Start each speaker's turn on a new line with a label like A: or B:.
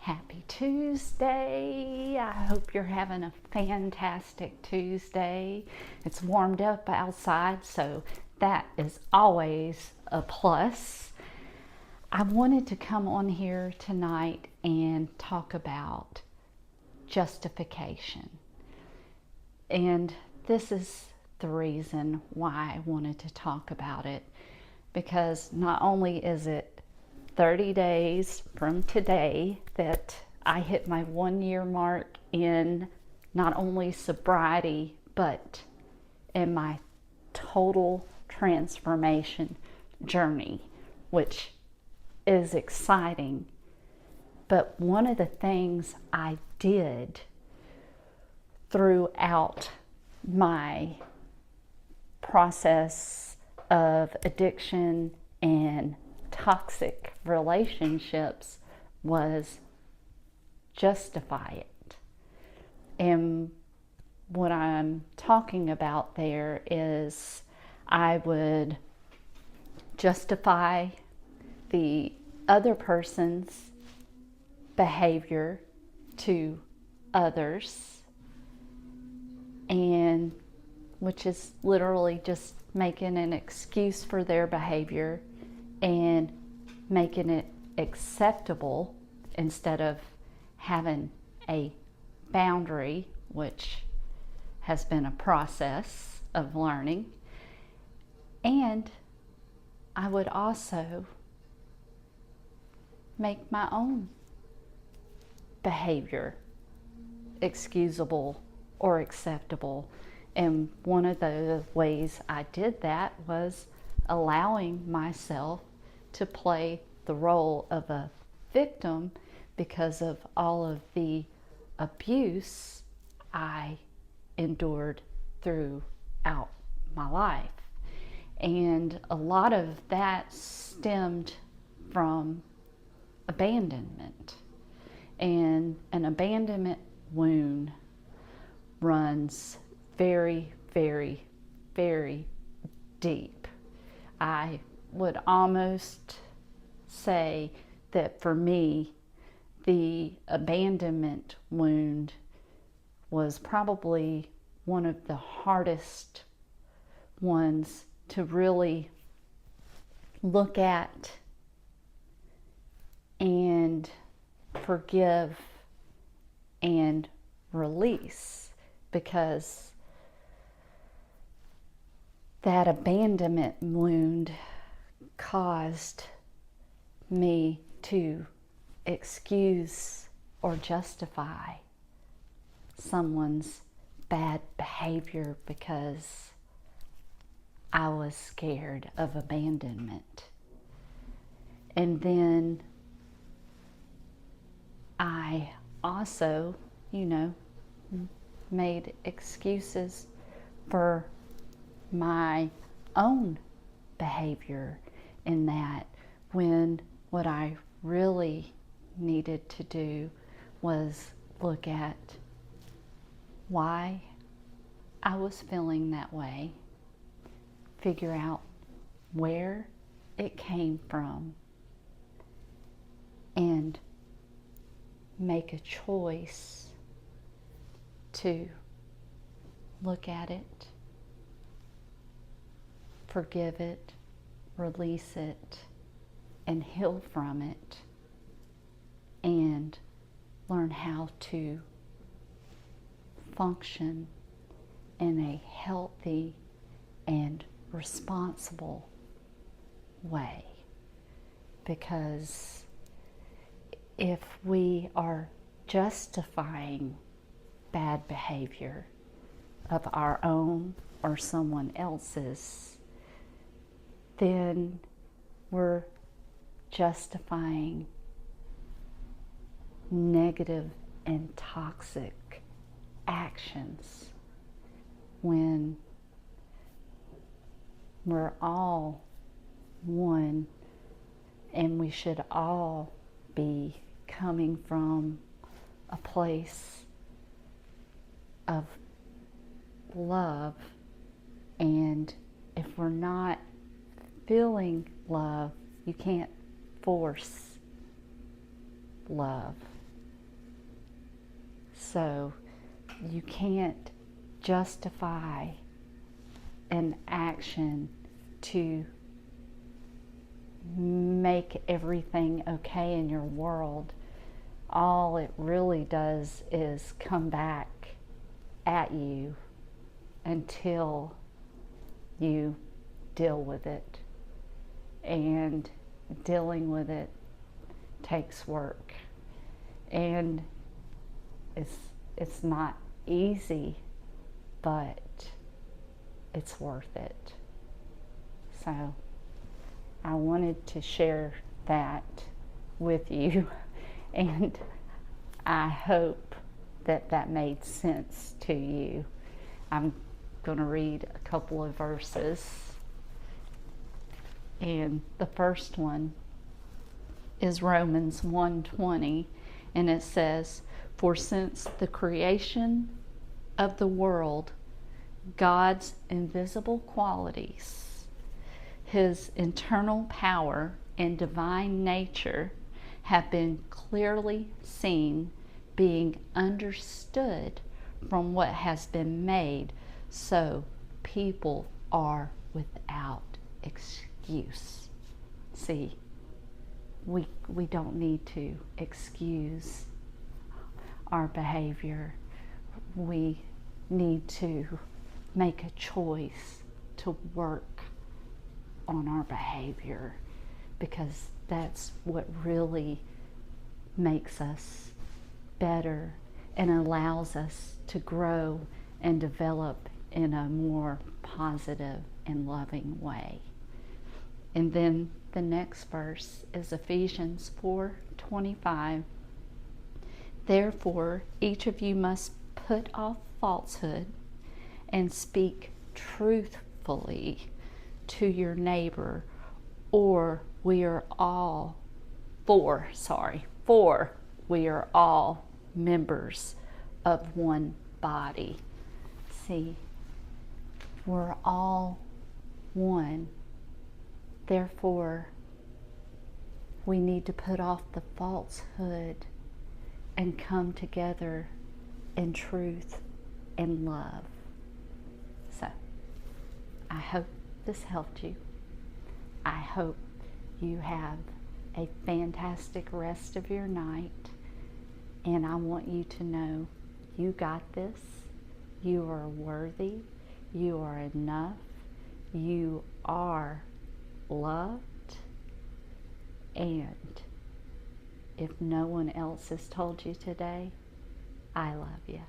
A: Happy Tuesday. I hope you're having a fantastic Tuesday. It's warmed up outside, so that is always a plus. I wanted to come on here tonight and talk about justification. And this is the reason why I wanted to talk about it, because not only is it 30 days from today that I hit my 1 year mark in not only sobriety, but in my total transformation journey, which is exciting. But one of the things I did throughout my process of addiction and toxic relationships was justify it. And what I'm talking about there is I would justify the other person's behavior to others, and which is literally just making an excuse for their behavior and making it acceptable instead of having a boundary, which has been a process of learning. And I would also make my own behavior excusable or acceptable. And one of the ways I did that was allowing myself to play the role of a victim because of all of the abuse I endured throughout my life. And a lot of that stemmed from abandonment. And an abandonment wound runs very, very, very deep. I would almost say that for me, the abandonment wound was probably one of the hardest ones to really look at and forgive and release, because that abandonment wound caused me to excuse or justify someone's bad behavior because I was scared of abandonment. And then I also, made excuses for my own behavior in that, when what I really needed to do was look at why I was feeling that way, figure out where it came from, and make a choice to look at it, forgive it, release it, and heal from it, and learn how to function in a healthy and responsible way. Because if we are justifying bad behavior of our own or someone else's, then we're justifying negative and toxic actions when we're all one, and we should all be coming from a place of love. And if we're not feeling love, you can't force love. So you can't justify an action to make everything okay in your world. All it really does is come back at you until you deal with it. And dealing with it takes work. And it's not easy, but it's worth it. So I wanted to share that with you, and I hope that that made sense to you. I'm going to read a couple of verses, and the first one is Romans 1:20, and it says, "For since the creation of the world, God's invisible qualities, His internal power and divine nature have been clearly seen, being understood from what has been made, so people are without excuse." See, we don't need to excuse our behavior. We need to make a choice to work on our behavior, because that's what really makes us better and allows us to grow and develop in a more positive and loving way. And then the next verse is Ephesians 4:25. "Therefore, each of you must put off falsehood and speak truthfully to your neighbor, or we are all for we are all members of one body." See, we're all one. Therefore, we need to put off the falsehood and come together in truth and love. So, I hope this helped you. I hope you have a fantastic rest of your night. And I want you to know you got this. You are worthy. You are enough. You are loved. And if no one else has told you today, I love you.